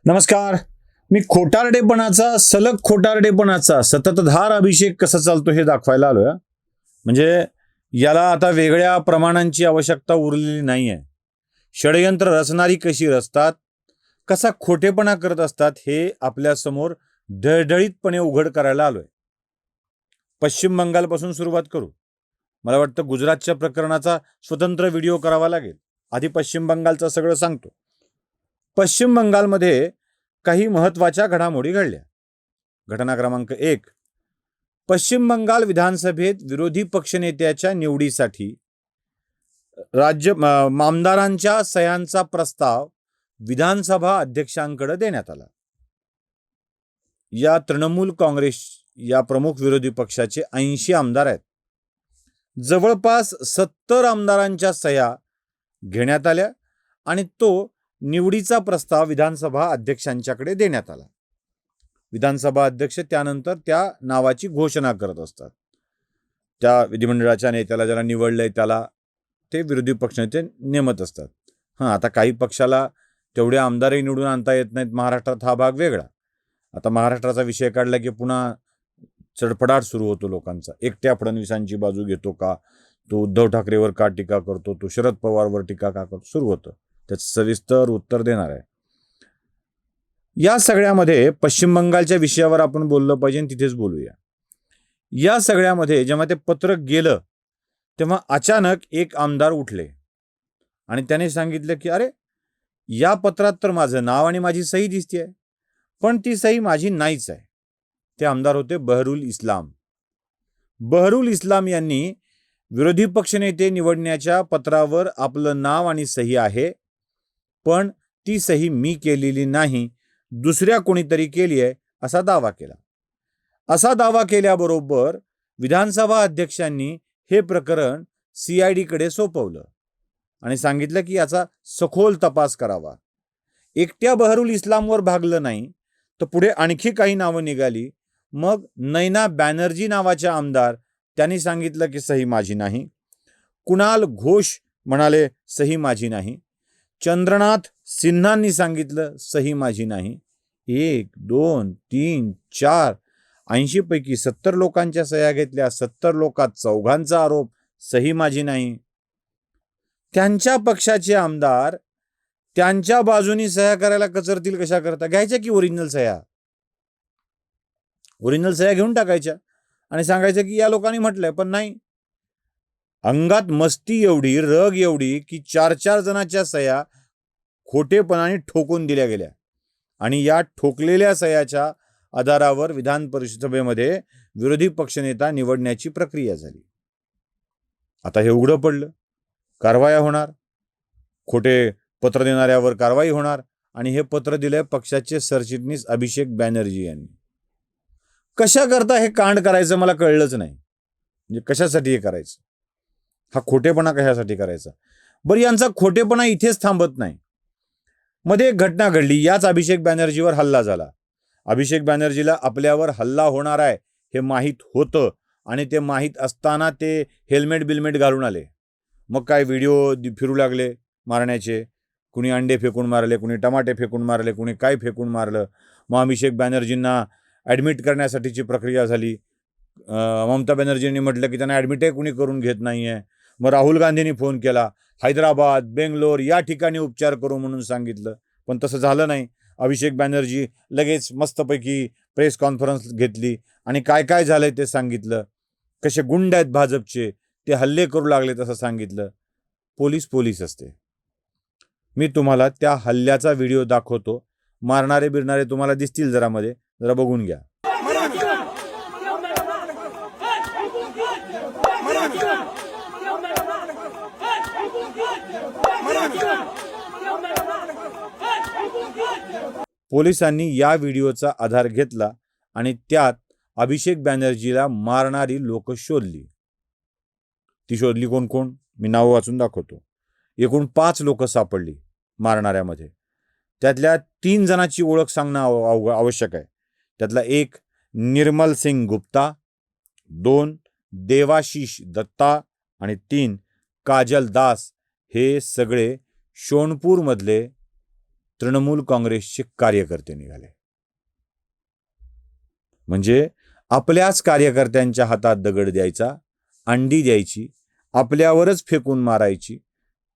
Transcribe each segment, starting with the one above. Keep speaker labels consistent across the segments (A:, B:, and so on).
A: नमस्कार. मी सलग खोटारडेपणाचा सततधार अभिषेक कसा चालतो हे दाखवायला आलोय. म्हणजे याला आता वेगळ्या प्रमाणांची आवश्यकता उरलेली नाही आहे. षडयंत्र रचणारी कशी रचतात, कसा खोटेपणा करत असतात हे आपल्यासमोर ढळढळीतपणे उघड करायला आलोय. पश्चिम बंगालपासून सुरुवात करू. मला वाटतं गुजरातच्या प्रकरणाचा स्वतंत्र व्हिडिओ करावा लागेल. आधी पश्चिम बंगालचं सगळं सांगतो. पश्चिम बंगालमध्ये काही महत्त्वाच्या घडामोडी घडल्या. घटना क्रमांक 1. पश्चिम बंगाल विधानसभेत विरोधी पक्षनेत्याच्या निवडीसाठी आमदारांच्या सह्यांचा प्रस्ताव विधानसभा अध्यक्षांकडे देण्यात आला. या तृणमूल काँग्रेस या प्रमुख विरोधी पक्षाचे 80 आमदार आहेत. जवळपास 70 आमदारांच्या सह्या घेण्यात आल्या आणि तो निवडीचा प्रस्ताव विधानसभा अध्यक्षांच्याकडे देण्यात आला. विधानसभा अध्यक्ष त्यानंतर त्या नावाची घोषणा करत असतात. त्या विधिमंडळाच्या नेत्याला ज्याला निवडलंय त्याला ते विरोधी पक्षनेते नेमत असतात. आता काही पक्षाला तेवढे आमदारही निवडून आणता येत नाहीत. महाराष्ट्रात हा भाग वेगळा. आता महाराष्ट्राचा विषय काढला की पुन्हा चडपडाट सुरू होतो लोकांचा. एकट्या फडणवीसांची बाजू घेतो का, तो उद्धव ठाकरेवर का टीका करतो, तो शरद पवारवर टीका का करतो, सुरू होतं. त्याचं सविस्तर उत्तर देणार आहे. या सगळ्यामध्ये पश्चिम बंगालच्या विषयावर आपण बोललं पाहिजे, तिथेच बोलूया. या सगळ्यामध्ये जेव्हा ते पत्र गेलं तेव्हा अचानक एक आमदार उठले आणि त्याने सांगितलं की अरे, या पत्रात तर माझं नाव आणि माझी सही दिसते, पण ती सही माझी नाहीच आहे. ते आमदार होते बहरुल इस्लाम. बहरुल इस्लाम यांनी विरोधी पक्षनेते निवडण्याच्या पत्रावर आपलं नाव आणि सही आहे, पण ती सही मी केलेली नाही, दुसऱ्या कोणीतरी केली आहे असा दावा केला. असा दावा केल्याबरोबर विधानसभा अध्यक्षांनी हे प्रकरण CID कडे सोपवलं आणि सांगितलं की याचा सखोल तपास करावा. एकट्या बहरुल इस्लामवर भागलं नाही तर पुढे आणखी काही नावं निघाली. मग नैना बॅनर्जी नावाच्या आमदार त्यांनी सांगितलं की सही माझी नाही. कुणाल घोष म्हणाले सही माझी नाही. चंद्रनाथ सिन्हांनी सांगितलं सही माझी नाही. 1, 2, 3, 4 80 पैकी 70 लोकांच्या सह्या घेतल्या. 70 लोकात 4 आरोप सही माझी नाही. त्यांच्या पक्षाचे आमदार त्यांच्या बाजूनी सह्या करायला कचरतील कशा करता? घ्यायच्या की ओरिजिनल सह्या घेऊन टाकायच्या आणि सांगायचं की या लोकांनी म्हटलंय, पण नाही. अंगात मस्ती एवढी, रग एवढी की 4 जणांच्या सह्या खोटेपणाने ठोकून दिल्या गेल्या आणि या ठोकलेल्या सह्याच्या आधारावर विधान परिषदेमध्ये विरोधी पक्षनेता निवडण्याची प्रक्रिया झाली. आता हे उघडं पडलं. कारवाया होणार, खोटे पत्र देणाऱ्यावर कारवाई होणार आणि हे पत्र दिलंय पक्षाचे सरचिटणीस अभिषेक बॅनर्जी यांनी. कशा करता हे कांड करायचं मला कळलंच नाही. म्हणजे कशासाठी हे करायचं, हा खोटेपणा कशासाठी करायचा? बरं, यांचा खोटेपणा इथेच थांबत नाही. मध्ये एक घटना घडली. याच अभिषेक बॅनर्जीवर हल्ला झाला. अभिषेक बॅनर्जीला आपल्यावर हल्ला होणार आहे हे माहीत होतं आणि ते माहीत असताना ते हेल्मेट बिल्मेट घालून आले. मग काय व्हिडिओ फिरू लागले मारण्याचे. कुणी अंडे फेकून मारले, कुणी टमाटे फेकून मारले, कुणी काय फेकून मारलं. मग अभिषेक बॅनर्जींना ॲडमिट करण्यासाठीची प्रक्रिया झाली. ममता बॅनर्जींनी म्हटलं की त्यांना ॲडमिटही कुणी करून घेत नाही आहे. मग राहुल गांधींनी फोन केला, हैदराबाद, बेंगलोर या ठिकाणी उपचार करू म्हणून सांगितलं, पण तसं झालं नाही. अभिषेक बॅनर्जी लगेच मस्तपैकी प्रेस कॉन्फरन्स घेतली आणि काय काय झालंय ते सांगितलं. कसे गुंड आहेत भाजपचे, ते हल्ले करू लागले तसं सांगितलं. पोलीस असते. मी तुम्हाला त्या हल्ल्याचा व्हिडिओ दाखवतो. मारणारे बिरणारे तुम्हाला दिसतील जरा बघून घ्या. पोलिसांनी या व्हिडिओचा आधार घेतला आणि त्यात अभिषेक बॅनर्जीला मारणारी लोक शोधली. ती शोधली कोण? मी नाव वाचून दाखवतो. एकूण 5 लोक सापडली मारणाऱ्यामध्ये. त्यातल्या 3 जणांची ओळख सांगणं आवश्यक आहे. त्यातला 1 निर्मल सिंग गुप्ता, 2 देवाशीष दत्ता आणि 3 काजल दास. हे सगळे शोणपूरमधले तृणमूल काँग्रेसचे कार्यकर्ते निघाले. म्हणजे आपल्याच कार्यकर्त्यांच्या हातात दगड द्यायचा, अंडी द्यायची, आपल्यावरच फेकून मारायची,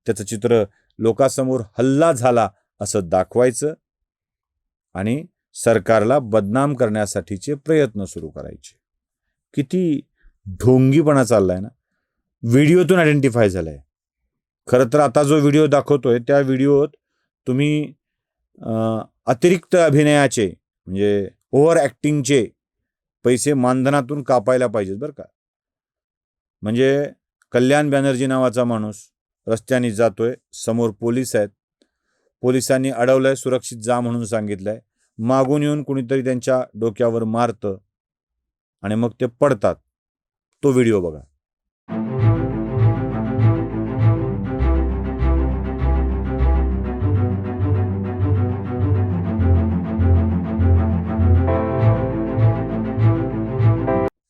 A: त्याचं चित्र लोकांसमोर हल्ला झाला असं दाखवायचं आणि सरकारला बदनाम करण्यासाठीचे प्रयत्न सुरू करायचे. किती ढोंगीपणा चाललाय ना. व्हिडिओतून आयडेंटिफाय झालाय. खरं तर आता जो व्हिडिओ दाखवतोय त्या व्हिडिओत तुम्ही अतिरिक्त अभिनयाचे म्हणजे ओव्हर ॲक्टिंगचे पैसे मानधनातून कापायला पाहिजेत बरं का. म्हणजे कल्याण बॅनर्जी नावाचा माणूस रस्त्याने जातोय, समोर पोलीस आहेत, पोलिसांनी अडवलंय, सुरक्षित जा म्हणून सांगितलंय, मागून येऊन कुणीतरी त्यांच्या डोक्यावर मारतं आणि मग ते पडतात. तो व्हिडिओ बघा.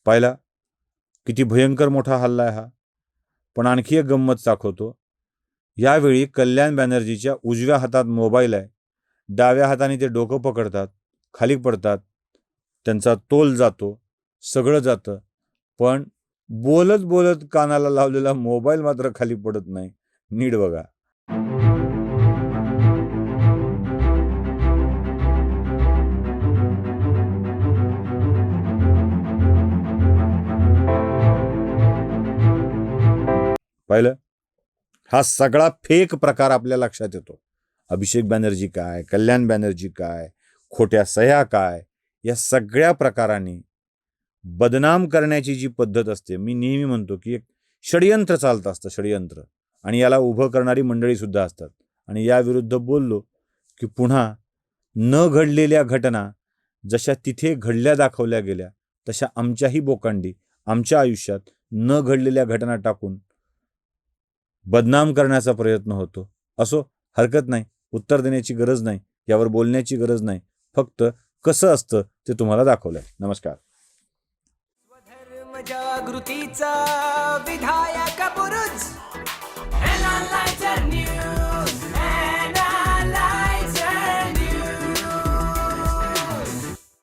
A: पाहिला किती भयंकर मोठा हल्ला आहे हा. पण आणखी एक गंमत दाखवतो. यावेळी कल्याण बॅनर्जीच्या उजव्या हातात मोबाईल आहे, डाव्या हाताने ते डोकं पकडतात, खाली पडतात, त्यांचा तोल जातो, सगळं जातं, पण बोलत बोलत कानाला लावलेला मोबाईल मात्र खाली पडत नाही. नीट बघा. पाहिलं, हा सगळा फेक प्रकार आपल्या लक्षात येतो. अभिषेक बॅनर्जी काय, कल्याण बॅनर्जी काय, खोट्या सह्या काय, या सगळ्या प्रकारांनी बदनाम करण्याची जी पद्धत असते, मी नेहमी म्हणतो की एक षडयंत्र चालत असतं, षडयंत्र. आणि याला उभं करणारी मंडळी सुद्धा असतात. आणि याविरुद्ध बोललो की पुन्हा न घडलेल्या घटना जशा तिथे घडल्या दाखवल्या गेल्या तशा आमच्याही बोकांडी आमच्या आयुष्यात न घडलेल्या घटना टाकून बदनाम करण्याचा प्रयत्न होतो. असो, हरकत नाही, उत्तर देण्याची गरज नाही, यावर बोलण्याची गरज नाही, फक्त कसं असतं ते तुम्हाला दाखवलंय. नमस्कार.
B: जागृतीचा विधान